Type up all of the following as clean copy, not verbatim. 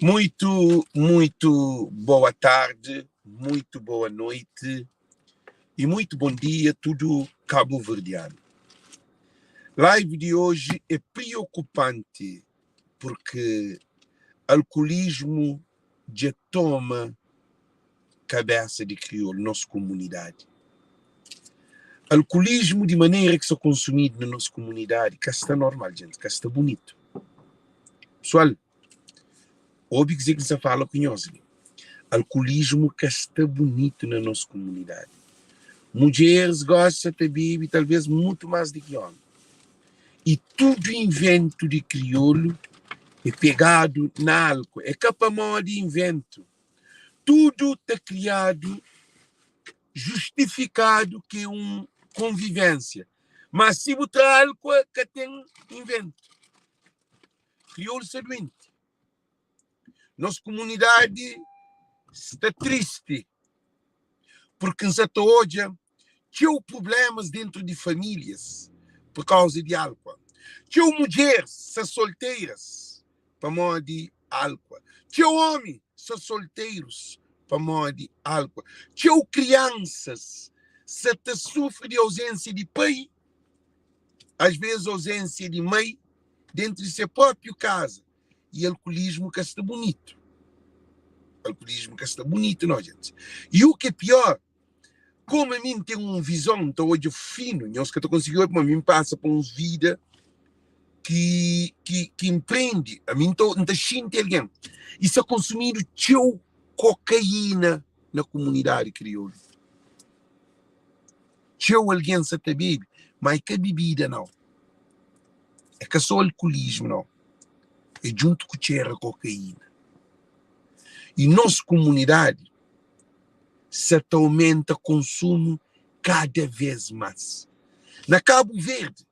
Muito boa tarde, muito boa noite e muito bom dia, tudo cabo-verdiano. Live de hoje é preocupante porque alcoolismo já toma cabeça de crioulo, nossa comunidade. Alcoolismo de maneira que são consumido na nossa comunidade, que está normal, gente, que está bonito. Pessoal, óbvio que você fala com nós. Alcoolismo que está bonito na nossa comunidade. Mulheres gostam de beber talvez muito mais do que homens. E tudo invento de crioulo é pegado na álcool. É capa de invento. Tudo está criado, justificado que é uma convivência. Mas se botar álcool, que tem invento. Crioulo está doente. Nossa comunidade está triste. Porque nessa hoje tinha problemas dentro de famílias por causa de álcool. Tinha mulheres solteiras para modo de álcool. Tinha homens solteiros para modo de álcool. Tinha crianças que sofrem de ausência de pai, às vezes ausência de mãe, dentro de sua própria casa. E alcoolismo que está bonito. Alcoolismo que está bonito, não, gente? E o que é pior, como a mim tem uma visão, então hoje fino, nós que estou conseguindo, a mim passa por uma vida que empreende, a mim estou sentindo alguém. Isso é consumido teu cocaína na comunidade crioula. Teu alguém se te bebe, mas que bebida não. É que só alcoolismo não. É junto com a cocaína. E nossa comunidade se aumenta o consumo cada vez mais. Na Cabo Verde,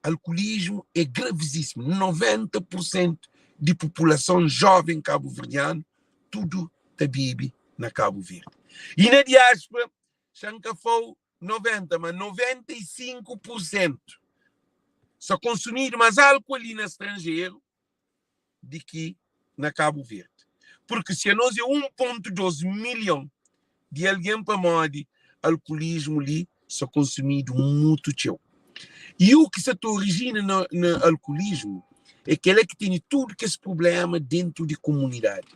alcoolismo é gravíssimo. 90% de população jovem cabo-verdiana, tudo está bebe na Cabo Verde. E na diáspora, nunca foi 90%, mas 95% só consumido mais álcool ali no estrangeiro do que na Cabo Verde. Porque se nós é 1,2 milhão de alguém para modo alcoolismo ali, só consumido muito teu. E o que se origina no alcoolismo é que ele que tem tudo que esse problema dentro de comunidade.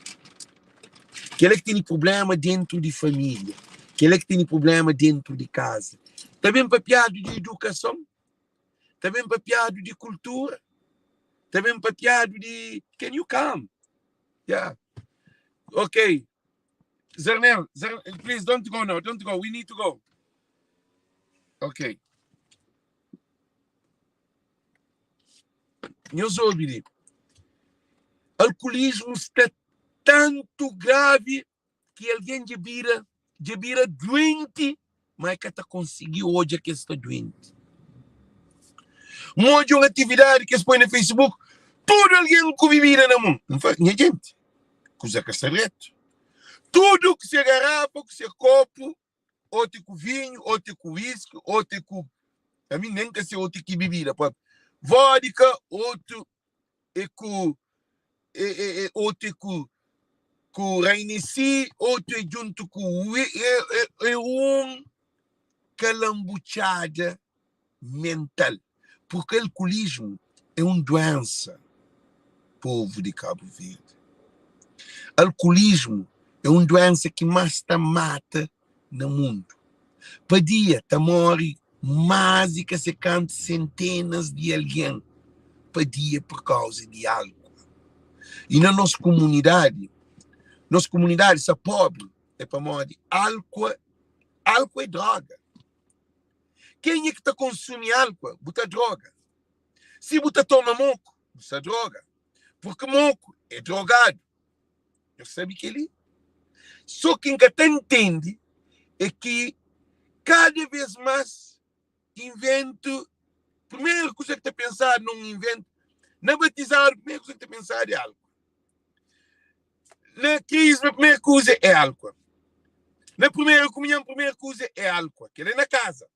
Que ele que tem problema dentro de família. Que ele que tem problema dentro de casa. Também papiado de educação. Também papiado de cultura. Também papiado de... Can you come? Yeah. Okay. Zernel, please don't go now. Don't go. We need to go. Okay. Meus ouvintes, alcoolismo está tanto grave que alguém de bira doente, mas que está conseguindo hoje que está doente. Uma atividade que se põe no Facebook, tudo alguém com bebida na mão. Não faz minha gente. Coisa que está reto. Tudo que se garrafa, que se copo, outro com vinho, outro com whisky, outro com... A mim nem que se outro que bebida, pô. Vodka, outro é com outro com Rainici, outro é junto com uma calambuchada mental. Porque o alcoolismo é uma doença, povo de Cabo Verde. Alcoolismo é uma doença que mais mata no mundo. Por dia, morre mais de 50 centenas de alguém por dia por causa de álcool. E na nossa comunidade é pobre, é para morrer. Álcool é droga. Quem é que está consumindo álcool? Bota droga. Se você toma moco, bota droga. Porque moco é drogado. Eu sei que ele. Só quem que entende é que cada vez mais invento. Primeira coisa que você pensar num invento, na batizar, a primeira coisa que você pensar é álcool. Na crise, a primeira coisa é álcool. Na primeira comunhão, a primeira coisa é álcool. Que é na casa.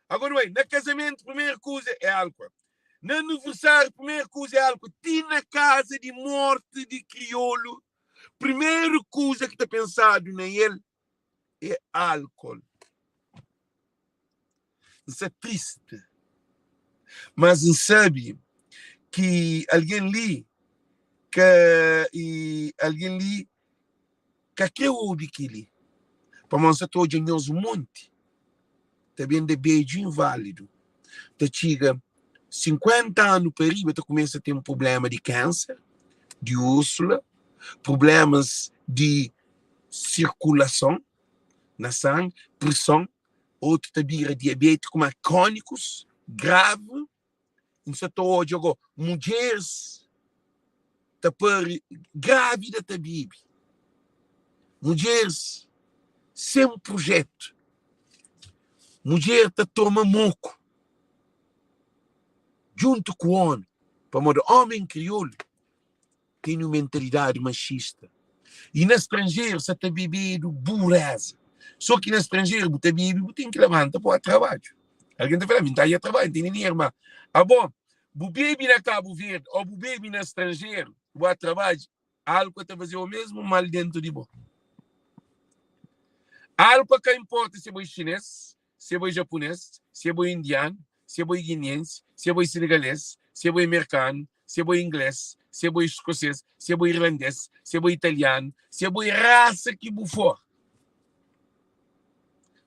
Agora, na casamento, a primeira coisa é álcool. No aniversário, primeira coisa é álcool. Ti na casa de morte de crioulo, primeira coisa que está pensado nele é álcool. Isso é triste. Mas não sabe que alguém ali que que ouve aquilo. Para mostrar todo o monte. Também de beijo inválido. Te chega 50 anos para riba, tu começa a ter um problema de câncer, de úrsula, problemas de circulação na sangue, pressão, outro também diabetes como crônicos, grave. Isso hoje agora, mulheres tá por grávida também. Mulheres sem projeto. Mulher tá toma moco. Junto com o homem. Para modo homem crioulo tem uma mentalidade machista. E no estrangeiro você está bebendo burreza. Só que no estrangeiro você bebe, você tem que levantar para o trabalho. Alguém está falando, está aí a trabalho, tem dinheiro, mas... Ah, bom, você bebe na Cabo Verde ou você bebe no estrangeiro, para o trabalho, algo está fazendo o mesmo mal dentro de você. Algo que importa se é chinês, se é japonês, se é indiano, se é guineense, se é senegalês, se é americano, se é inglês, se é escocês, se é irlandês, se é italiano, se é raça que for.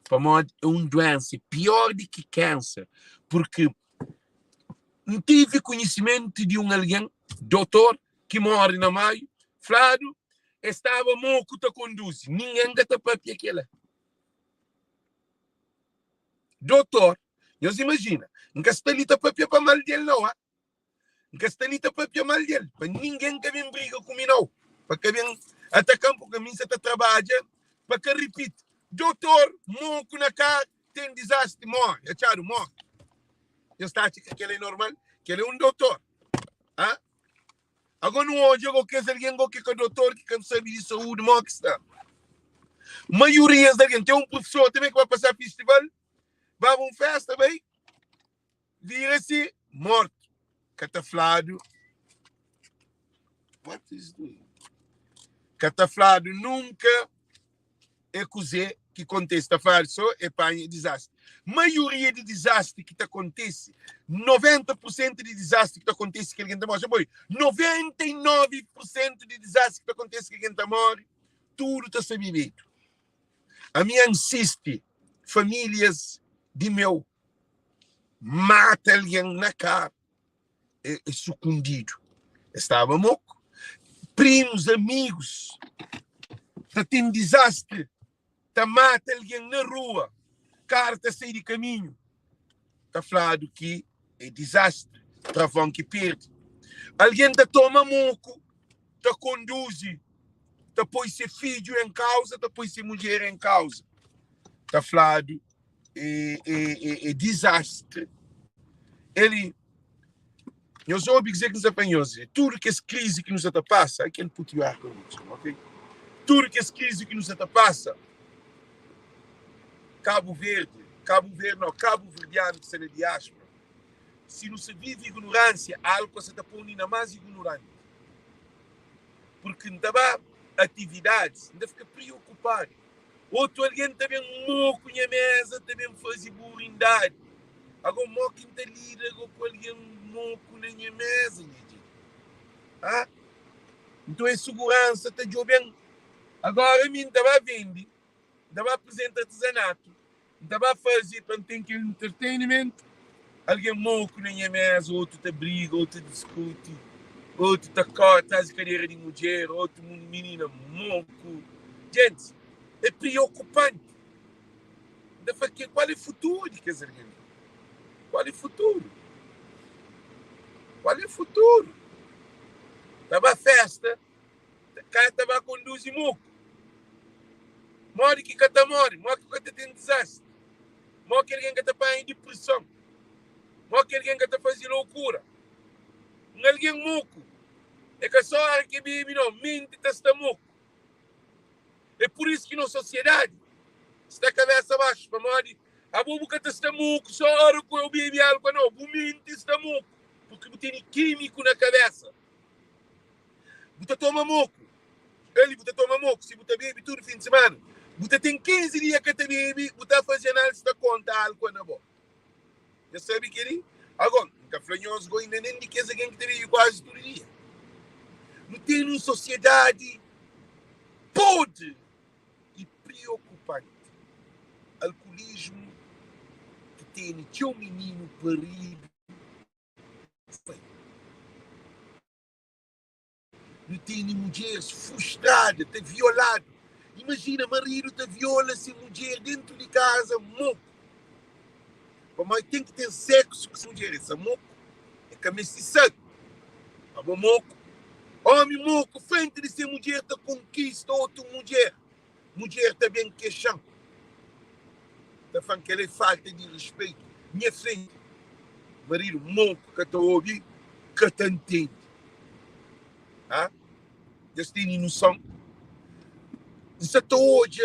Para modo é uma doença pior do que câncer, porque não tive conhecimento de alguém, doutor, que mora na Maio, Flávio, estava moco a conduzir, ninguém gata para aquela. Doutor, Deus imagina, não castelita para mal dele não, não castelita para mal dele, para ninguém que vem briga comigo não, para que vem atacar porque a mim você trabalha, para que repita, doutor, moco na cara, tem desastre, morre, é charo, morre. Eu está achando que aquele é normal, que ele é um doutor, ah? Agora não hoje eu quero alguém que é doutor, que sabe de saúde, morre que está. A maioria de alguém tem um professor também que vai passar festival, vai a uma festa, bem, vira-se morto. Cataflado. What is doing? Cataflado nunca é coisa que contesta falso, é panha desastre. Maioria de desastre que acontece, 90% de desastre que acontece que alguém está morre, 99% de desastre que acontece que alguém está morre, tudo está sabido. A minha insiste, famílias de meu, mata alguém na cara, é sucumbido. Estava moco. Primos, amigos, está tendo desastre, está mata alguém na rua, cara está sair de caminho. Está falado que é desastre, travão que perde. Alguém está toma moco, está conduz, está põe seu filho em causa, está põe sua mulher em causa. Está falado é desastre. Ele, eu só ouvi dizer que nos apanhou, tudo que é crise que nos passa, I can put you out, ok? Tudo que é crise que nos passa, Cabo Verdeano, que se é diáspora, se não se vive ignorância, algo se está pondo na mais ignorante. Porque não dá atividades, não fica preocupado. Outro alguém também moco na mesa, também faz burrindade. Agora moco não está lida com alguém moco na minha mesa. Ah? Então é segurança, está jogando. Agora a mim estava vendo, estava apresentar artesanato, estava fazer para ter aquele entretenimento. Alguém moco na minha mesa, outro está briga, outro discute, outro está corta as cadeiras de mulher, outro menina moco. Gente, é preocupante. Qual é o futuro de casamento? Qual é o futuro? Qual é o futuro? Estava a festa, o cara estava a conduzir moco. Morre que cata morre, morre que cata tem desastre. Morre que alguém que está em depressão. Morre que alguém que está fazendo loucura. Alguém moco. É que só hora que bebe não, mente está moco. É por isso que na sociedade está a cabeça abaixo, para morrer. A boca está moco, só hora que eu bebo algo não, o mente está moco. porque você tem químico na cabeça. Você toma moco. Você toma moco. Se você bebe todo fim de semana, você tem 15 dias que você bebe, você faz análise da conta álcool na boca. Já sabe que ele? Agora, nunca flanhoso, ainda nem de que essa gente que bebe quase todo dia. Não tem uma sociedade podre e preocupante. Alcoolismo que tem teu menino parido. Não tem mulheres frustradas, tá violado. Imagina, marido tá viola essa mulher dentro de casa, moco. Mas tem que ter sexo com essa mulher. Essa moco é cameciçado. Tá bom, moco? Homem moco, frente de ser mulher, tá conquista outra mulher. Mulher tá bem queixão. Tá falando que ela é falta de respeito. Minha frente. Marido moco que tá ouvindo, que tá entende. Ah? Eles têm noção. Isso até hoje,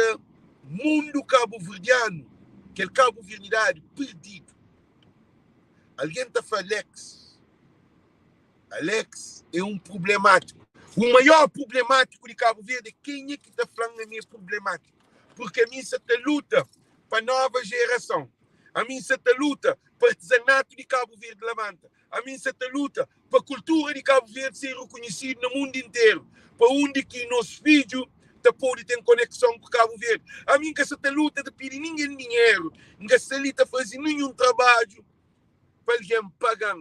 mundo cabo-verdiano, aquele cabo-verdade perdido. Alguém está falando Alex. Alex é um problemático. O maior problemático de Cabo Verde, quem é que está falando a minha problemática? Porque a mim se te luta para a nova geração. A mim se te luta para o artesanato de Cabo Verde Levanta. A mim se te luta para a cultura de Cabo Verde ser reconhecida no mundo inteiro. Para onde que nosso filho pode ter conexão com Cabo Verde. A mim que se te luta de pedir ninguém dinheiro. Ninguém se está fazendo nenhum trabalho para alguém pagar.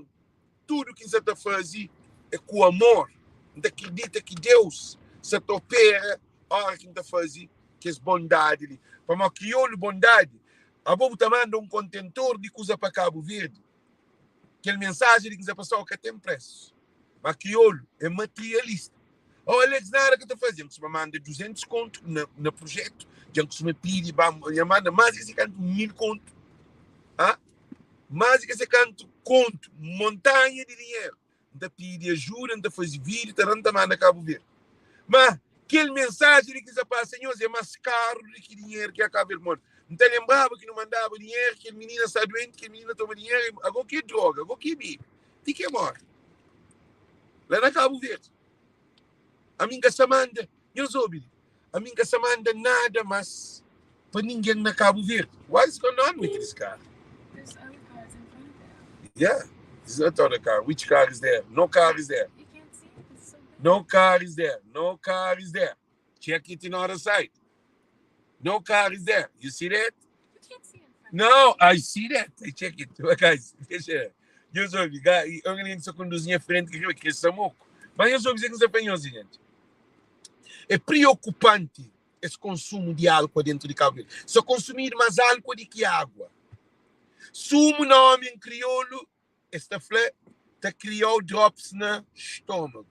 Tudo que você está fazendo é com amor. Não acredita que Deus se opera a hora que está fazendo que é bondade. Para uma crioulo bondade, a bobo está mandando um contentor de coisa para Cabo Verde. Aquela mensagem que você passou que tem preço. Mas crioulo é materialista. Oh, Alex, na hora que está fazendo, você manda 200 conto no projeto, já que você me pede, manda mais esse canto 1000 conto. Ah? Mais esse canto conto, montanha de dinheiro. Não pede ajuda, não faz vídeo, não manda Cabo Verde. Mas aquele mensagem que você passa, senhor, é mais caro do que dinheiro que acaba de morrer. Não te lembrava que não mandava dinheiro, que a menina está doente, que a menina toma dinheiro, agora que droga, agora que bebe. De que morre? Lá na Cabo Verde. A mim que se manda, eu soube, a mim que se manda nada mais para ninguém na Cabo Verde. What is going on with this car? There's other cars in front of that. Yeah, this is not other car. Which car is there? No car is there. You can't see it. It's so big. No car is there. No car is there. Check it in the other side. No car is there. You see that? You can't see it in front. No, I see that. I check it. Guys, deixa. Eu soube, alguém só conduzir à frente que é samoco. Mas eu soube dizer que você apanhou, gente. É preocupante esse consumo de álcool dentro de Cabo Verde. Só consumir mais álcool do que água. Sumo nome em crioulo, esta flor te criou drops no estômago.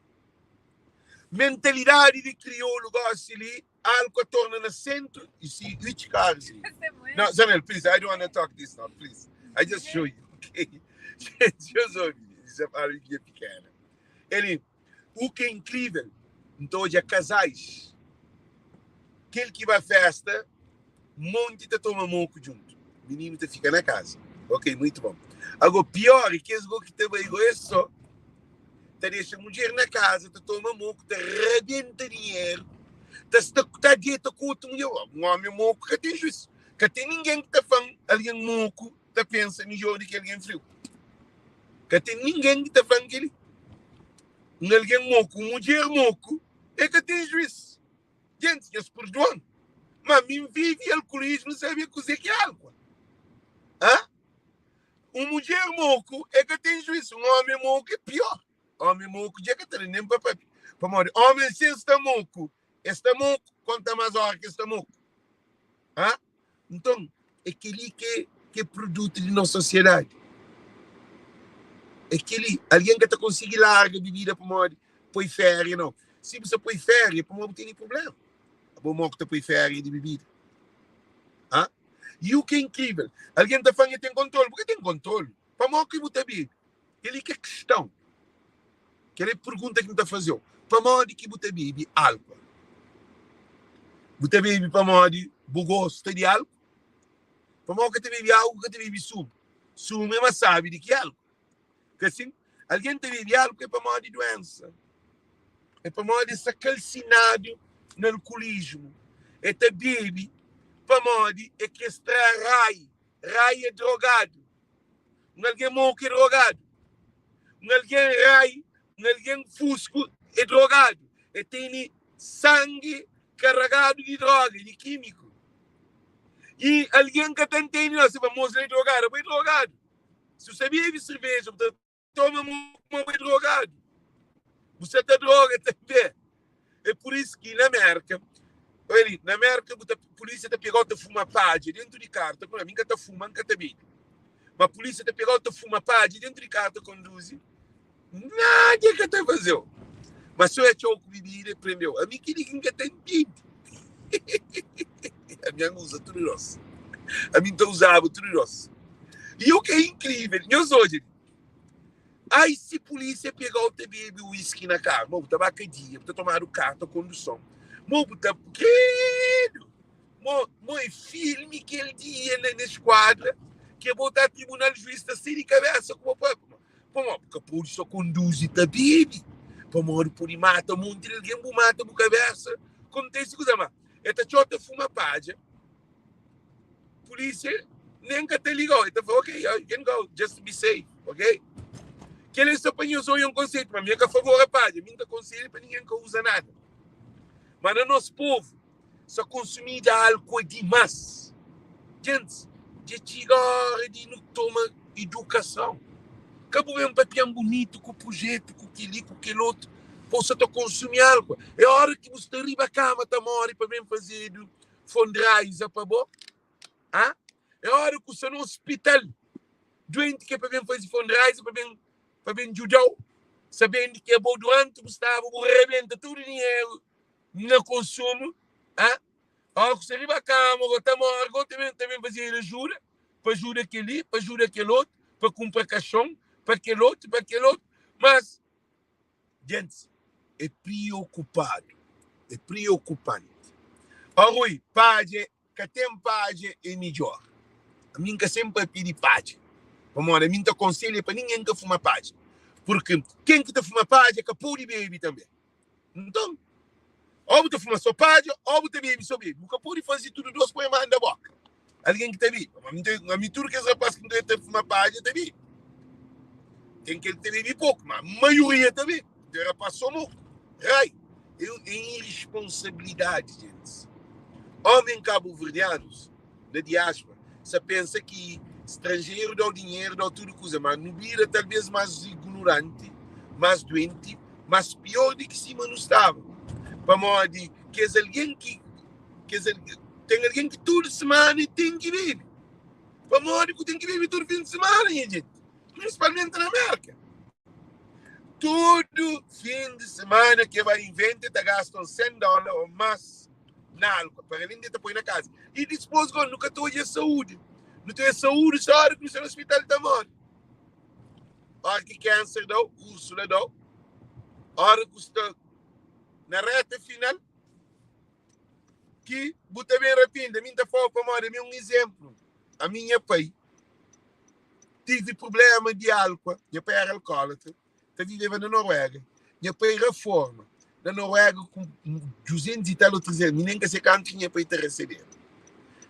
Mentalidade de crioulo, gosta ali, álcool torna no centro e se which cars. No, Zanel, please, I don't want to talk this now, please. I just show you, okay? Eu sou isso é para minha pequena. Ele, o que é incrível, então hoje é casais. Aquele que vai à festa, monte te toma moco junto. O menino te fica na casa. Ok, muito bom. Agora, pior é que esse que também é só. Te deixa a mulher na casa, te toma moco, te rebenta dinheiro. Te dieta com outra mulher. Um homem moco que tem juízo. Que tem ninguém que te fã, alguém moco, te pensa melhor do que alguém frio. Que tem ninguém que te fã que ele. Alguém moco, mulher moco, é que tem juízo. Gente, eles perdoam. Mas mim vive alcoolismo, não sabia cozer que é álcool. Hã? Mulher moco é que tem juízo. Um homem moco é pior. Homem moco já que tem nem para papi. Homem sem está moco conta mais hora que está moco. Hã? Então, é aquele que é produto de nossa sociedade. É aquele, alguém que está conseguindo larga de vida para modo, põe férias, não. Se você põe férias, para modo, não tem problema. A bom moco está põe férias de bebida. Hã? E o que é incrível, alguém está falando que tem controle. Por que tem controle? Para modo que você bebe. Ele que é questão. Aquela pergunta que me está fazendo. Para modo que você bebe álcool. Você bebe para modo que gosta de álcool. Para modo que você bebe álcool, que você bebe sumo. Sumo é mais sabe de que álcool. Porque assim, Alguém te vive algo que é para morrer de doença. É para morrer de ser calcinado no alcoolismo. É te bebe para morrer é que extrai rai. Rai é drogado. Alguém morre que é drogado. Alguém rai, alguém fusco é drogado. E tem sangue carregado de droga, de químico. E alguém que tem você vai mostrar drogado, é drogado. Se você bebe cerveja, você toma uma drogado. Você está droga também. É por isso que na América, a polícia te pegou te fuma page dentro de carro. Para mim que está fumando, que está bem. Mas a polícia te pegou te fuma page dentro de carro, conduz. Nada que está fazendo. Mas se eu achou que bebida, prendeu. A mim que ninguém que tem bebido. A minha usa tudo isso. A mim está usando tudo isso. E o que é incrível, meus hoje. Aí se a polícia pegou te bebe o uísque na cara, vou botar bacadia, vou tomar o carro, a condução. Vou botar, querido, é filme que ele dia na esquadra, que vou botar tribunal juiz da de cabeça, porque a polícia conduz e te bebe. Para morrer por ir mata o mundo, alguém mata a cabeça. Acontece coisa, mas esta chota fuma página. Polícia nem que te ligou. Então, ok, you can go, just to be safe, ok? Que eles só põem um conceito, mas minha que a favor a página, minha conselho para ninguém que usa nada. Mas no nosso povo, só consumir álcool demais. Gente, de chegar e não toma educação. Acabou mesmo para ter um bonito com o projeto, com aquele outro, possa consumir álcool. É hora que você arriba a cama, tá morre para bem fazer fundraiser para bom. Ah? É hora que você no hospital, doente que é para bem fazer fundraiser, para bem ajudar, sabendo que é bom doente, você rebenta todo o dinheiro no consumo. Ah? A hora que você arriba a cama, você morre, também fazer ajuda, para ajudar aquele, para ajudar aquele outro, para comprar caixão, para aquele outro, mas, gente, é preocupado, é preocupante. Rui, page, que tem page é melhor. A mim que sempre pedi page. Vamos lá, a mim te aconselho para ninguém que fuma page. Porque quem que te fuma page é que pode beber também. Então, ou você fuma só page, ou você bebe só bebe. Porque pode fazer tudo dois com a mão da boca. Alguém que te bebe. A mim tudo que esse rapaz que te fuma page, te bebe. Tem que ele ter pouco, mas a maioria também. Já passou muito. É irresponsabilidade, gente. Homem cabo-verdianos, da diáspora, você pensa que estrangeiro dá o dinheiro, dá tudo coisa, mas no vira talvez mais ignorante, mais doente, mais pior do que cima não estava. Para modo que é alguém que tem alguém que toda semana tem que viver. Para modo que tem que viver todo fim de semana, gente. Principalmente na América. Todo fim de semana que vai inventar, te gastam $100 ou mais na álcool, para ele te põe na casa. E depois, quando nunca tem saúde. Não tem saúde, só hora que no hospital está morto. Hora que câncer dá, úrsula dá. Hora que está na reta final, que você bem rápido, a minha foto para morrer, um exemplo. A minha pai tive problema de álcool, minha pai era alcoólatra, vivendo na Noruega. Minha pai reforma. Na Noruega, com 200 e tal ou 300, nem que se canto tinha para te receber.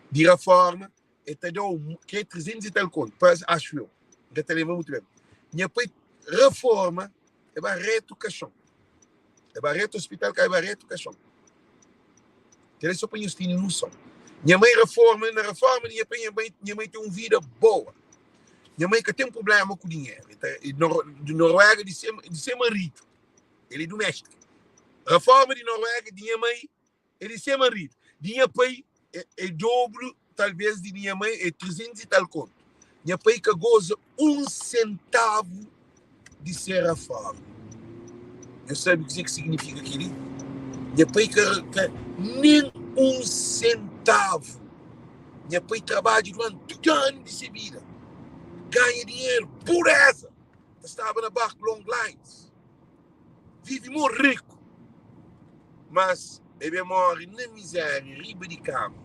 De reforma, e te deu 300 e tal conto, acho eu. Já te lembro muito bem. Minha pai reforma, é barreto caixão. É barreto hospital, que é barreto caixão. Que só põe os filhos no som. Minha mãe reforma, na reforma, minha mãe tem uma vida boa. Minha mãe que tem um problema com o dinheiro. De Noruega, de ser marido. Ele é doméstico. Reforma de Noruega, de minha mãe, ele é ser marido. De minha pai, é dobro, talvez, de minha mãe, é 300 e tal conto. Minha pai que goza 1 centavo de ser reforma. Eu sabe o que significa aquilo? Minha pai que nem 1 centavo. Minha pai trabalha durante todo ano de sua vida. Ganha dinheiro, pureza. Estava na barca long lines. Vive muito rico. Mas ele morre na miséria, riba de cama.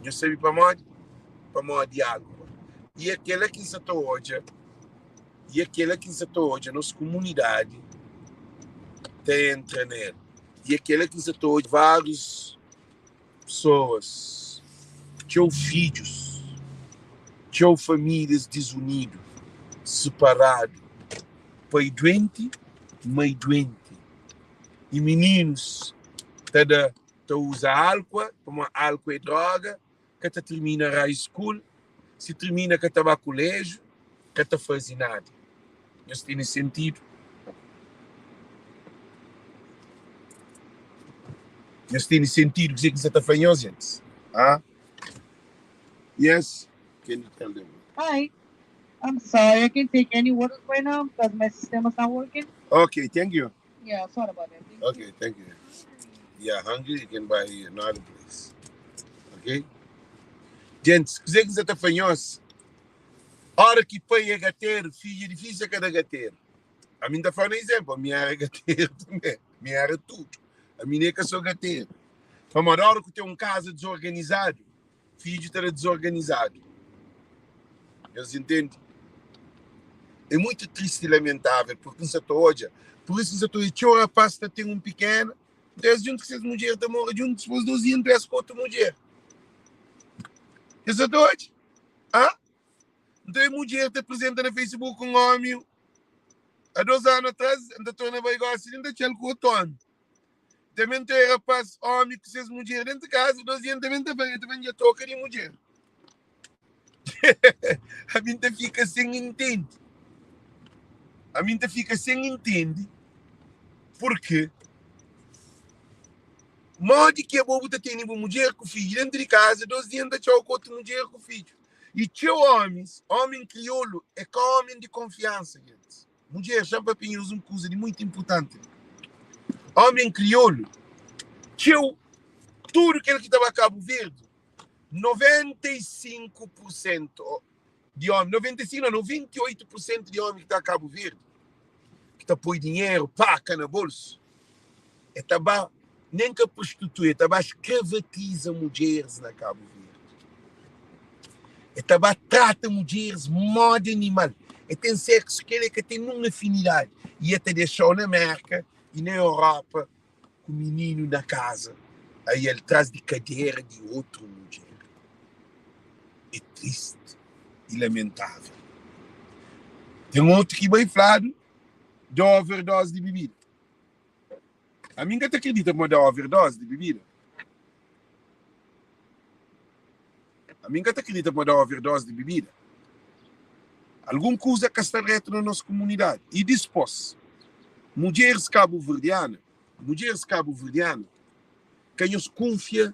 Eu sei para morrer de água. E aquele que está hoje, E aquela que se hoje, a nossa comunidade, entra nela. E aquela que se hoje, várias pessoas, tinham filhos, tinham famílias desunidas, separadas, pai doente, mãe doente. E meninos que usam álcool, como álcool e droga, que termina a high school, se termina que vai ao colégio, que faz nada. Isso tem sentido. Isso tem sentido dizer que você está fazendo, gente. Ah? Yes? Can you tell them? Hi. I'm sorry, I can't take any orders right now because my system is not working. Okay, thank you. Yeah, sorry about that. Okay, thank you. Yeah, hungry, you can buy another place. Okay? Gente, se quiser que você está fazendo, a hora que põe a gateiro, filho, é difícil é cada gateiro. A mim está falando exemplo, a minha era gateiro também. A minha era tudo. A minha é que sou gateiro. Mas a hora que tem casa desorganizado, filho está desorganizado. Eles entendem? É muito triste e lamentável, porque não se hoje. Por isso, se tu a pasta tem pequeno, então junto que essas mulheres moram juntos, depois 12 anos peço com outra mulher. Isso hoje? Ah? Então a mulher te apresenta no Facebook um homem, há 2 anos atrás, ainda estou na igual assim, ainda tinha o tono. Também tem rapaz, homem, que essas mulheres dentro de casa, 12 anos também já toca de mulher. A mim fica sem entender. A mim fica sem entender porque modo que a bobo tem uma mulher com filho dentro de casa, 12 anos da tchau com outra mulher com filho. E teu homem crioulo, é que homem de confiança, gente. Mulher, já para pinhos uma coisa de muito importante. Homem crioulo, teu, tudo que ele estava a Cabo Verde, 95% de homem, 95%, não, 98% de homem que está a Cabo Verde, que está põe dinheiro, paca na bolsa, é taba, nem que prostitui, é taba escravatiza mulheres na Cabo Verde. É taba trata mulheres modo animal. É tem sexo que ele que tem uma afinidade. E até deixou na América e na Europa com o menino na casa. Aí ele traz de cadeira de outra mulher. É triste e lamentável. Tem outro que vai falar de overdose de bebida. A mim que te acredita que dá overdose de bebida? A mim que te acredita que dá overdose de bebida? Alguma coisa que está reto na nossa comunidade. E depois, mulheres cabo-verdianas, que nos confia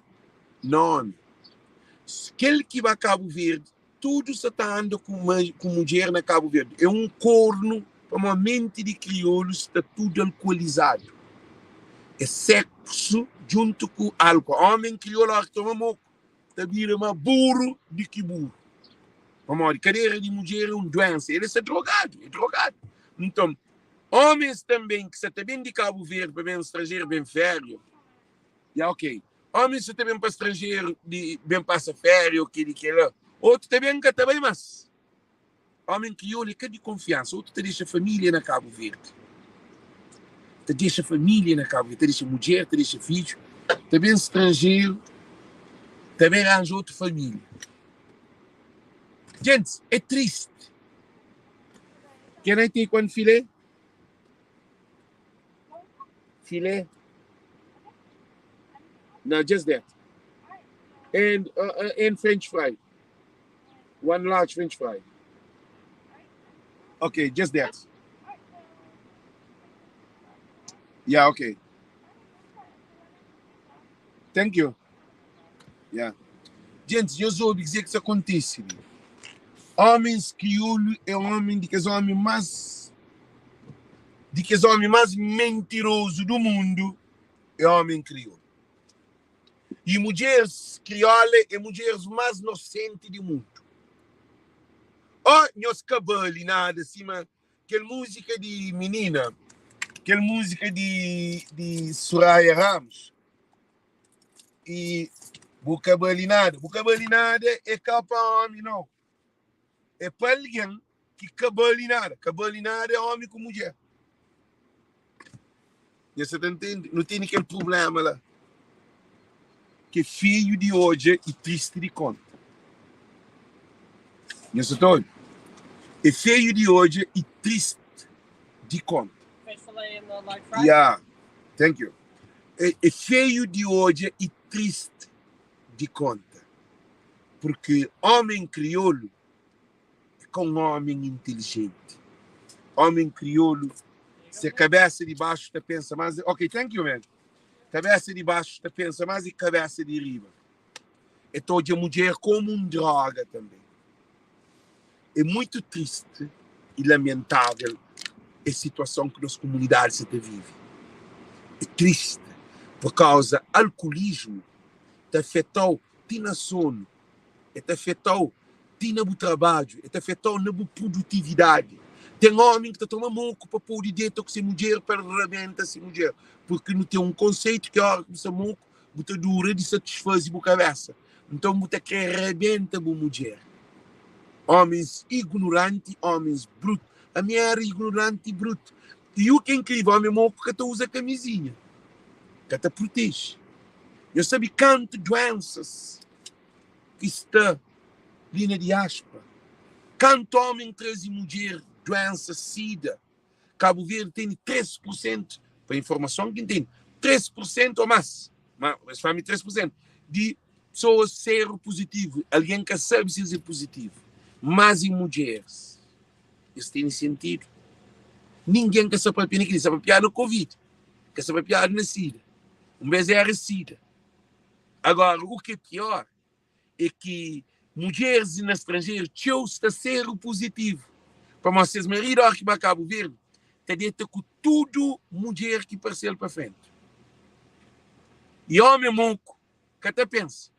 no homem. Aquele que vai a Cabo Verde, tudo se está andando com mulher na Cabo Verde. É um corno, para uma mente de crioulos, está tudo alcoolizado. É sexo junto com álcool. Homem crioulo que toma moco, está vira uma burro de que burro. Vamos, cadeira de mulher é uma doença. Ele é drogado. Então, homens também, que se também de Cabo Verde, para bem estrangeiro, bem férias, ok. Homens também para estrangeiro, bem passa férias, que lá. Outro também que também, mas homem que olha, que de confiança. Outro te deixa família na Cabo Verde. Te deixa família na Cabo Verde. Te deixa mulher, te deixa filho. Também estrangeiro, também arranja outra família. Gente, é triste. Can I take one filet? Filet? No, just that. And French fry. One large French fry. Okay, just that. Yeah, okay. Thank you. Yeah. Gente, eu sou dizer que isso acontece. Homens crioulos é um homem de que é o homem mais mentiroso do mundo é homem crioulo. E mulheres crioulas é mulheres mais inocentes do mundo. Oh, meus cabelos, nada acima, aquela música de menina, aquela música de Soraya Ramos. E bucabelinada é capa homem, não. É para alguém que cabalinada é homem com mulher. E você entende? Não tem aquele problema lá. Que feio de hoje e triste de conta. E você está olhando? É feio de hoje e triste de conta. Yeah, thank you. É feio de hoje e triste de conta. Porque homem crioulo é com homem inteligente. Homem crioulo, se a cabeça de baixo está pensa mais... Ok, thank you, man. Cabeça de baixo está pensa mais e cabeça de riba. É toda a mulher como um droga também. É muito triste e lamentável a situação que nossa comunidade se vive. É triste por causa do alcoolismo que afetou na sono, que afetou no trabalho, que afetou na produtividade. Tem homem que toma moco para pôr de dentro com essa mulher para arrebentar essa mulher, porque não tem um conceito que a hora que você moco, você dura de satisfazer a cabeça. Então você quer arrebentar a mulher. Homens ignorantes, homens brutos. A minha era ignorante e bruto. E o que é incrível, homem moco que usa camisinha, que te protege. Eu sabia quantas doenças que está ali na diáspora. Quanto homem traz e mulher doença SIDA. Cabo Verde tem 3%, para a informação que tem, 3% ou mais, mas fala 3%, de pessoas seropositivas. Alguém que sabe se é positivo. Mas em mulheres, isso tem sentido. Ninguém quer saber piar naquilo, sabe piar no Covid, quer saber piar na SIDA. Um vez era SIDA. Agora, o que é pior é que mulheres no estrangeiro tinham está seropositivo. Para vocês, marido, que vai Cabo Verde, está dentro com tudo mulher que parcela para frente. E homem monco, que até pensa.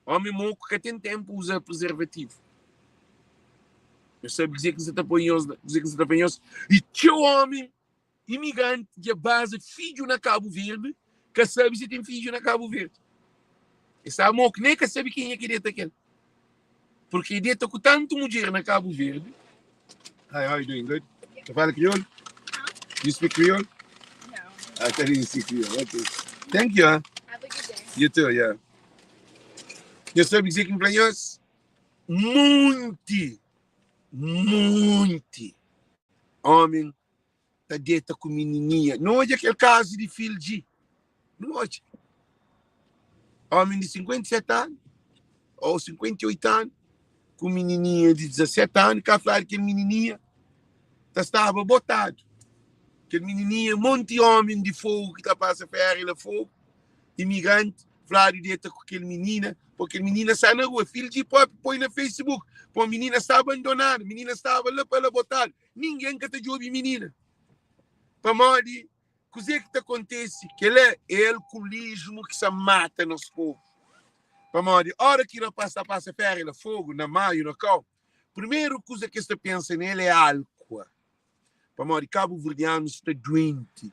Homem monco que tem tempo usa preservativo. Eu sei dizer que você está apanhoso, E teu homem imigrante de base filho na Cabo Verde, que sabe se tem filho na Cabo Verde. Esse amor que nem que sabe quem é que dentro aquele. Porque dentro com tanto mulher na Cabo Verde. Hi, how are you doing? Good? You fala Creole? You speak Creole? No. I tell you speak Creole. Okay. Thank you, huh? Have a good day. You too, yeah. Eu sabe dizer que em Planhos, muito homem está dentro com menininha. Não é aquele caso de filho de. Não é. Homem de 57 anos ou 58 anos com menininha de 17 anos, que falar que menininha estava botado. Que menininha, um monte de homem de fogo que está passando ferro e fogo, imigrante, falar dentro com aquela menina, porque a menina sai na rua, filho de próprio, põe no Facebook, pô, a menina está abandonada, a menina estava lá para ela botar, ninguém que te ouve menina. Para morrer, o que acontece? Que é o alcoolismo que se mata nos povos. Para morrer, a hora que ela passa ferro e fogo, na maio, no cal, primeiro coisa que você pensa nele é álcool. Para morrer, Cabo Verdeano está doente,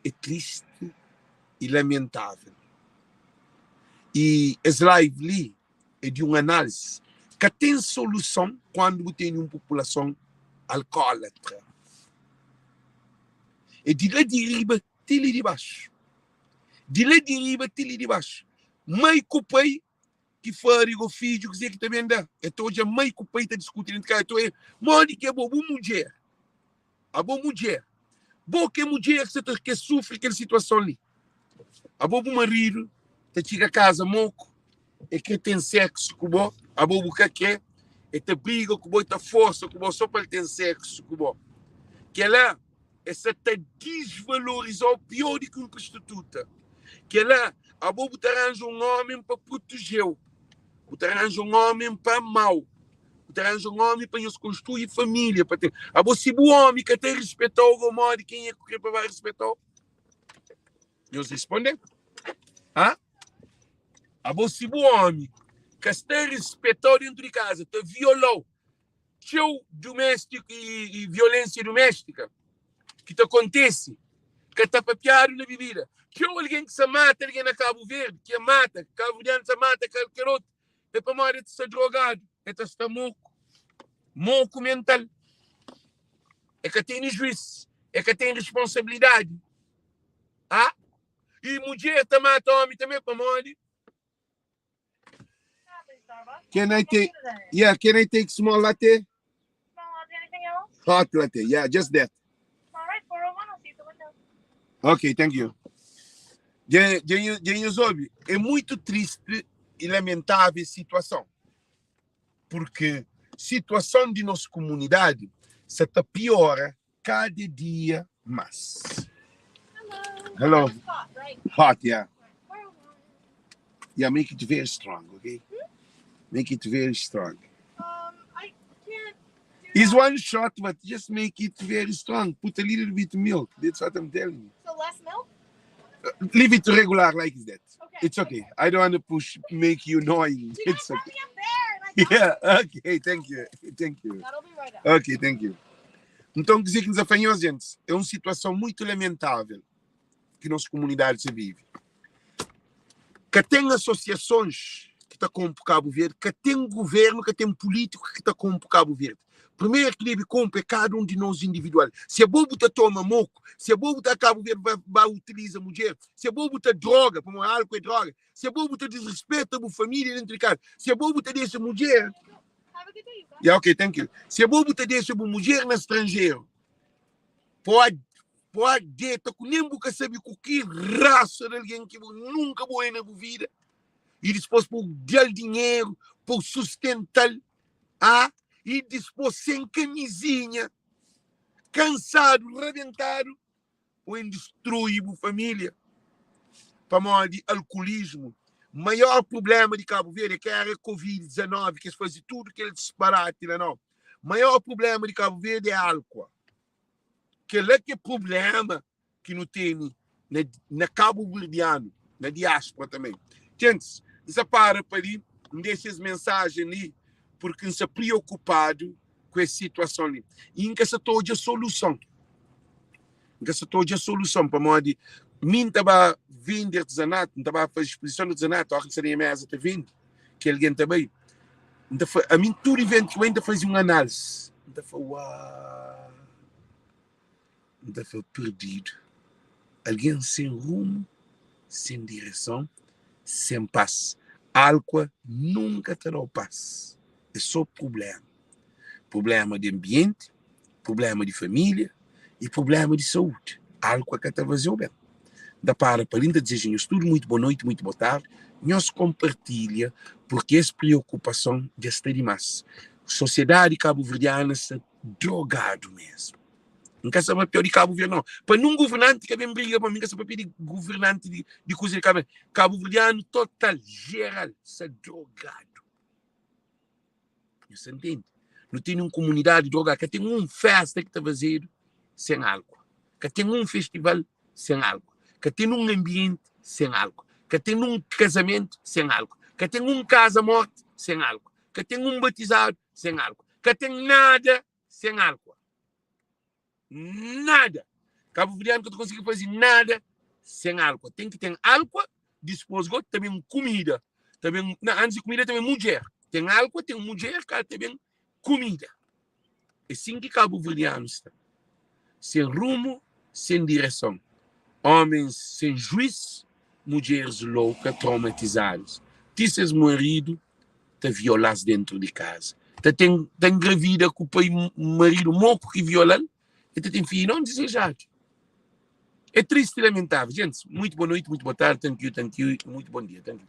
é triste e lamentável. E as lives ali é de uma análise que tem solução quando tem uma população alcoólatra. E de lá de riba, de lá de baixo. De lá de riba, de lá de baixo. Mãe cupei que fari o filho que que também dá. É toda a mãe cupei está discutindo entre cada um. Mãe que é boa mulher. A boa mulher. Boa que mulher que sofre aquela situação ali. A boa marido te chega a casa moco, é que tem sexo com o a boa que é, e te briga com o te força com o só para ele ter sexo com o que ela essa te desvalorizou pior do que uma prostituta. Que ela a boa te arranja um homem para proteger, te arranja um homem para mal, te arranja um homem para nos construir família, para ter a boa se o homem que até respeitou o modo quem é que vai respeitar. Eles respondem, ah? A você, o homem, que está respeitou dentro de casa, te violou, teu doméstico e violência doméstica, que te acontece, que está papiado na bebida, que alguém que se mata, alguém na Cabo Verde, que mata, Cabo Verdeano se mata, qualquer outro, é para morrer de ser drogado, é de estar moco. Moco mental. É que tem juízo. É que tem responsabilidade. Ah? E mulher também toma também como onde? Can I take small latte? Small latte, anything else? Hot latte, yeah, just that. All right, 401, I'll see you at the window. Ok, thank you. Soube, é muito triste e lamentável a situação. Porque a situação de nossa comunidade se piora cada dia mais. Hello. It's hot, right? Hot, yeah. 401. Yeah, make it very strong, okay? Make it very strong. I can't do It's that. one shot, but just make it very strong. Put a little bit of milk. That's what I'm telling you. So less milk? Leave it regular like that. Okay. It's okay. I don't want to make you annoying. You It's guys okay. let me up there. Yeah, okay, thank you. Thank you. That'll be right up. Ok, thank you. Então, dizer que desafanhou, gente, é uma situação muito lamentável que nossa comunidade se vive. Que tem associações que estão com Cabo Verde, que tem governo, que tem político que está com Cabo Verde. Primeiro que deve comprar é cada um de nós individual. Se é bom botar toma moco, se é bom botar Cabo Verde vai utilizar mulher, se é bom botar droga, como álcool é droga, se é bom botar desrespeito à família dentro de casa, se é bom botar dessa mulher. Have a good day, you guys. Yeah, okay, thank you. Se é bom botar dessa mulher no estrangeiro, pode tá com nem boca sabe com que raça de alguém que nunca vou na vida e depois por dar dinheiro, por sustentar, e depois sem camisinha, cansado, rebentado, ou em destruir a família. Para modo de alcoolismo. O maior problema de Cabo Verde é que era a Covid-19, que fazia tudo aquele disparate lá não. O maior problema de Cabo Verde é álcool. Que é que problema que não tem na Cabo Verdeano, na diáspora também. Gente, essa para ali, deixa as mensagens ali, porque não se preocupado com essa situação ali. E em que se toda a solução. Em que se toda a solução, para modo de mim estava vindo artesanato, estava a fazer exposição de artesanato, a seria mais até vindo, que alguém também. A mim tudo evento ainda fazia uma análise. Ainda foi, uau. Ainda foi perdido. Alguém sem rumo, sem direção, sem paz. Álcool nunca terá paz. É só problema. Problema de ambiente, problema de família e problema de saúde. Álcool que está vazio bem. Da para ainda desejamos tudo muito boa noite, muito boa tarde. Nós compartilha, porque essa preocupação já está demais. A sociedade cabo-verdiana está drogado mesmo. Não quer saber pior de Cabo Verde, não. Para um governante que vem briga para mim, quer saber de governante de coisa de Cabo Verde. Cabo-verdiano total, geral, está drogado. Você entende? Não tem uma comunidade drogada, que tem uma festa que está vazio sem álcool. Que tem um festival sem álcool. Que tem um ambiente sem álcool. Que tem um casamento sem álcool. Que tem um casa-morte sem álcool. Que tem um batizado sem álcool. Que tem nada sem álcool. Nada. Cabo Verdeano que não consegue fazer nada sem álcool. Tem que ter álcool, depois também comida. Também, antes de comida, também mulher. Tem álcool, tem mulher, cara, também comida. É assim que Cabo Verdeano está. Sem rumo, sem direção. Homens sem juízo, mulheres loucas, traumatizadas. Tisses marido, te violas dentro de casa. Tem engravida com o marido moco que viola. E tem filho não desejado. É triste e lamentável. Gente, muito boa noite, muito boa tarde. Thank you, muito bom dia. Thank you.